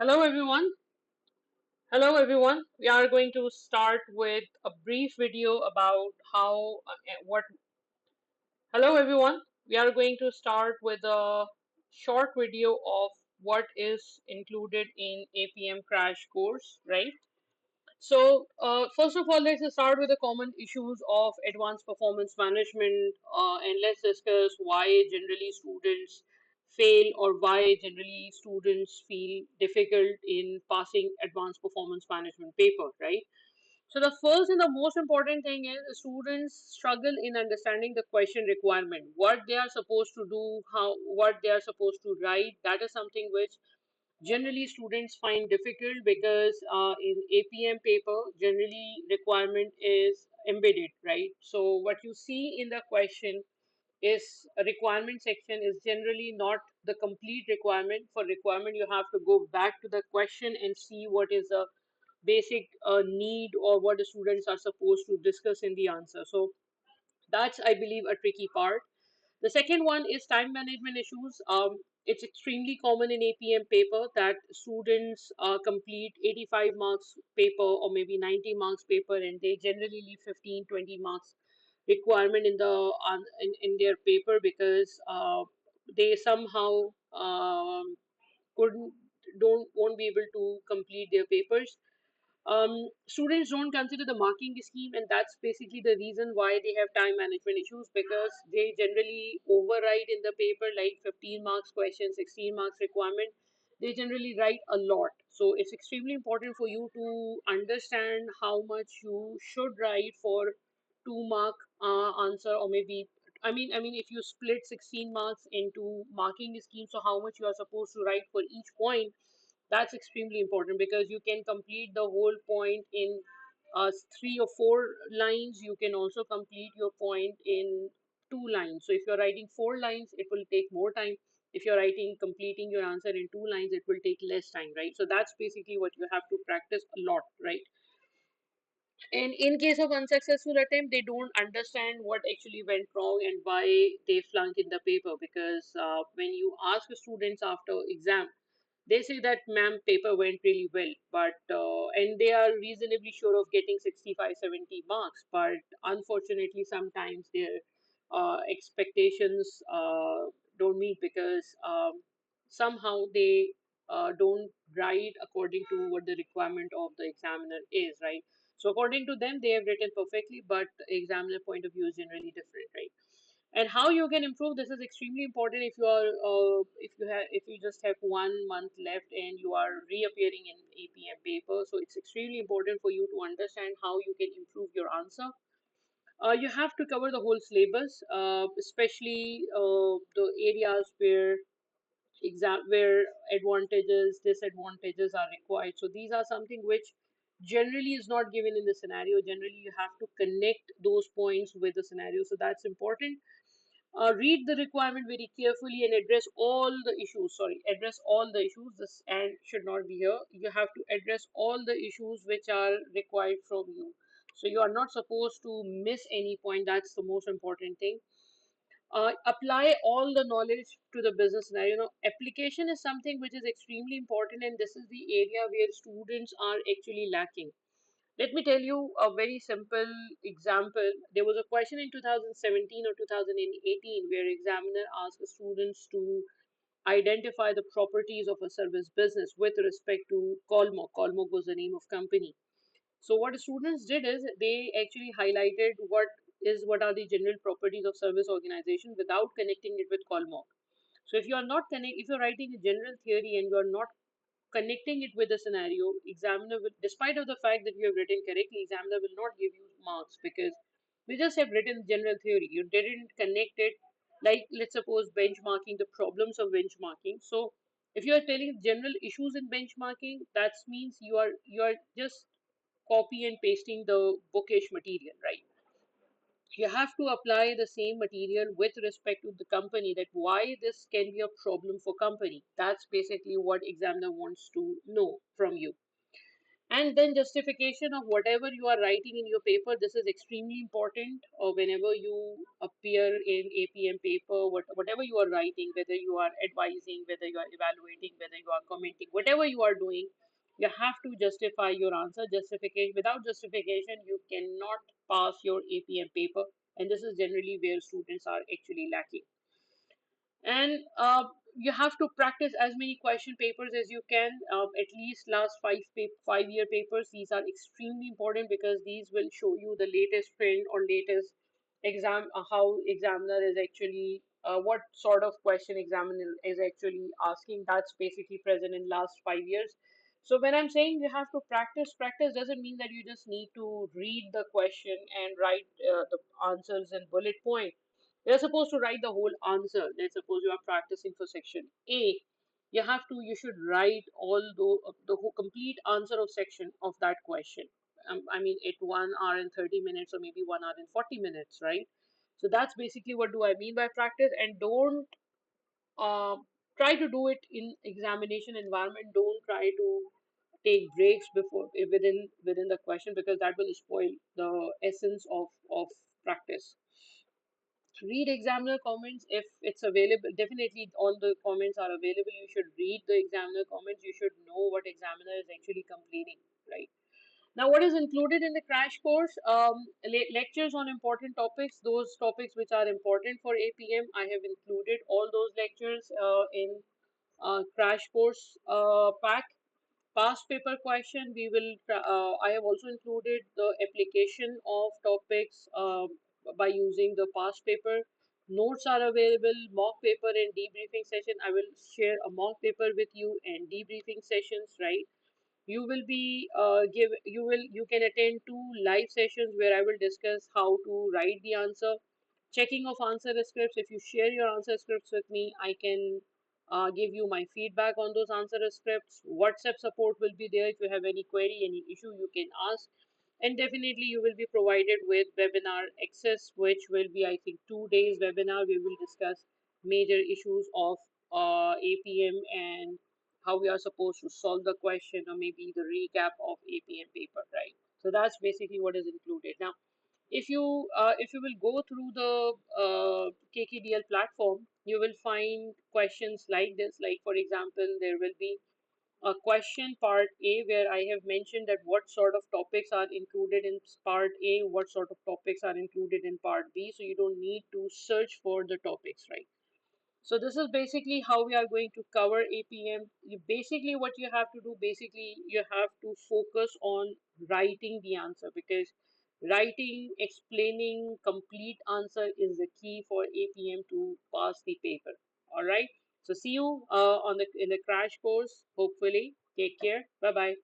Hello everyone. Hello everyone. We are going to start with a brief video about how what Hello everyone. We are going to start with a short video of what is included in APM Crash course, right? So, first of all, let's start with the common issues of advanced performance management, and let's discuss why generally students fail or why generally students feel difficult in passing advanced performance management paper, right? So the first and the most important thing is students struggle in understanding the question requirement, what they are supposed to do, what they are supposed to write. That is something which generally students find difficult because in APM paper generally requirement is embedded, right? So what you see in the question is a requirement section is generally not the complete requirement. For requirement you have to go back to the question and see what is the basic need or what the students are supposed to discuss in the answer. So that's, I believe, a tricky part. The second one is time management issues. It's extremely common in APM paper that students complete 85 marks paper or maybe 90 marks paper, and they generally leave 15, 20 marks requirement in in their paper because they somehow couldn't don't won't be able to complete their papers. Students don't consider the marking scheme, and that's basically the reason why they have time management issues because they generally override in the paper like 15 marks question, 16 marks requirement. They generally write a lot. So it's extremely important for you to understand how much you should write for 2 mark answer, or maybe I mean if you split 16 marks into marking scheme, so how much you are supposed to write for each point. That's extremely important because you can complete the whole point in 3 or 4 lines. You can also complete your point in 2 lines. So if you're writing 4 lines, it will take more time. If you're writing completing your answer in 2 lines, it will take less time, right? So that's basically what you have to practice a lot, right? And in case of unsuccessful attempt, they don't understand what actually went wrong and why they flunk in the paper. Because when you ask students after exam, they say that ma'am paper went really well, but and they are reasonably sure of getting 65, 70 marks, but unfortunately sometimes their expectations don't meet because somehow they don't write according to what the requirement of the examiner is, right? So according to them they have written perfectly, but examiner point of view is generally different, right? And how you can improve this is extremely important. If you are if you just have 1 month left and you are reappearing in APM paper, so it's extremely important for you to understand how you can improve your answer. You have to cover the whole syllabus, especially the areas where advantages, disadvantages are required. So these are something which generally is not given in the scenario. Generally you have to connect those points with the scenario, so that's important. Read the requirement very carefully and address all the issues. Sorry, address all the issues. This and should not be here. You have to address all the issues which are required from you. So you are not supposed to miss any point. That's the most important thing. Apply all the knowledge to the business scenario. Application is something which is extremely important, and this is the area where students are actually lacking. Let me tell you a very simple example. There was a question in 2017 or 2018 where examiner asked students to identify the properties of a service business with respect to Colmog. Colmog was the name of company. So what students did is they actually highlighted what are the general properties of service organization without connecting it with Colmog. So if you're writing a general theory and you're not connecting it with the scenario, examiner will, despite of the fact that you have written correctly, examiner will not give you marks because we just have written general theory. You didn't connect it, like let's suppose benchmarking, the problems of benchmarking. So if you are telling general issues in benchmarking, that means you are just copy and pasting the bookish material, right? You have to apply the same material with respect to the company, that why this can be a problem for company. That's basically what examiner wants to know from you. And then justification of whatever you are writing in your paper. This is extremely important. Or whenever you appear in APM paper, whatever you are writing, whether you are advising, whether you are evaluating, whether you are commenting, whatever you are doing, you have to justify your answer. Justification, without justification you cannot pass your APM paper, and this is generally where students are actually lacking. And you have to practice as many question papers as you can, at least last 5 year papers. These are extremely important because these will show you the latest trend or latest exam, how examiner is actually, what sort of question examiner is actually asking. That's basically present in last 5 years. So when I'm saying you have to practice, practice doesn't mean that you just need to read the question and write the answers in bullet point. You're supposed to write the whole answer. Let's suppose you are practicing for section A. You should write all the whole complete answer of section of that question. I mean, at 1 hour and 30 minutes, or maybe 1 hour and 40 minutes, right? So that's basically what do I mean by practice. And don't uh, try to do it in examination environment. Don't try to take breaks before within the question, because that will spoil the essence of practice. Read examiner comments if it's available. Definitely all the comments are available. You should read the examiner comments. You should know what examiner is actually complaining, right? Now, what is included in the crash course? Lectures on important topics, those topics which are important for APM. I have included all those lectures in crash course pack. Past paper question, I have also included the application of topics by using the past paper. Notes are available, mock paper and debriefing session. I will share a mock paper with you and debriefing sessions, right? You can attend 2 live sessions where I will discuss how to write the answer. Checking of answer scripts. If you share your answer scripts with me, I can give you my feedback on those answer scripts. WhatsApp support will be there. If you have any query, any issue, you can ask. And definitely you will be provided with webinar access, which will be, I think, 2 days webinar. We will discuss major issues of APM and how we are supposed to solve the question, or maybe the recap of APM paper, right? So that's basically what is included. Now, if you will go through the KKDL platform, you will find questions like this. Like for example, there will be a question part A where I have mentioned that what sort of topics are included in part A, what sort of topics are included in part B. So you don't need to search for the topics, right? So this is basically how we are going to cover APM. Basically, what you have to do, basically, you have to focus on writing the answer, because writing, explaining complete answer is the key for APM to pass the paper. All right. So see you on the in the crash course. Hopefully, take care. Bye bye.